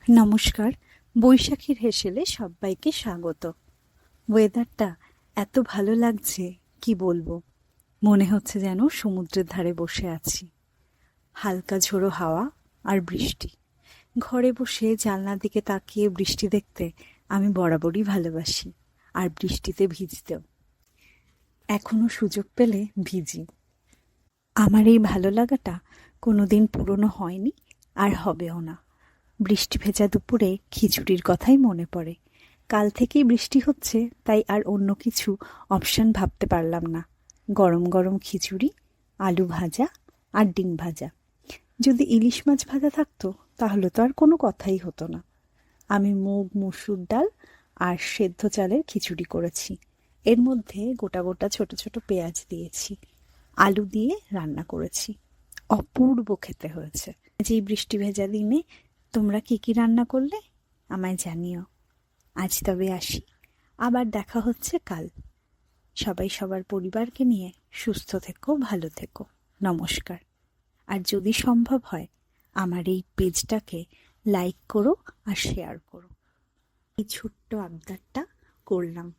নমস্কার। বৈশাখীর হেসেলে সবাইকে স্বাগত। ওয়েদারটা এত ভালো লাগছে, কি বলবো। মনে হচ্ছে যেন সমুদ্রের ধারে বসে আছি। হালকা ঝোড়ো হাওয়া আর বৃষ্টি। ঘরে বসে জানলার দিকে তাকিয়ে বৃষ্টি দেখতে আমি বরাবরই ভালোবাসি, আর বৃষ্টিতে ভিজতেও। এখনো সুযোগ পেলে ভিজি। আমার এই ভালো লাগাটা কোনোদিন পুরনো হয়নি, আর হবেও না। বৃষ্টি ভেজা দুপুরে খিচুড়ির কথাই মনে পড়ে। কাল থেকেই বৃষ্টি হচ্ছে, তাই আর অন্য কিছু অপশন ভাবতে পারলাম না। গরম গরম খিচুড়ি, আলু ভাজা আর ডিম ভাজা। যদি ইলিশ মাছ ভাজা থাকতো তাহলে তো আর কোনো কথাই হতো না। আমি মুগ মসুর ডাল আর সেদ্ধ চালের খিচুড়ি করেছি। এর মধ্যে গোটা গোটা ছোট ছোট পেঁয়াজ দিয়েছি, আলু দিয়ে রান্না করেছি। অপূর্ব খেতে হয়েছে। যে এই বৃষ্টি ভেজা দিনে তোমরা কি কি রান্না করলে আমায় জানিও। আজ তবে আসি, আবার দেখা হচ্ছে কাল। সবাই সবার পরিবারকে নিয়ে সুস্থ থেকো, ভালো থেকো। নমস্কার। আর যদি সম্ভব হয় আমার এই পেজটাকে লাইক করো আর শেয়ার করো। এই ছোট্ট আবদারটা করলাম।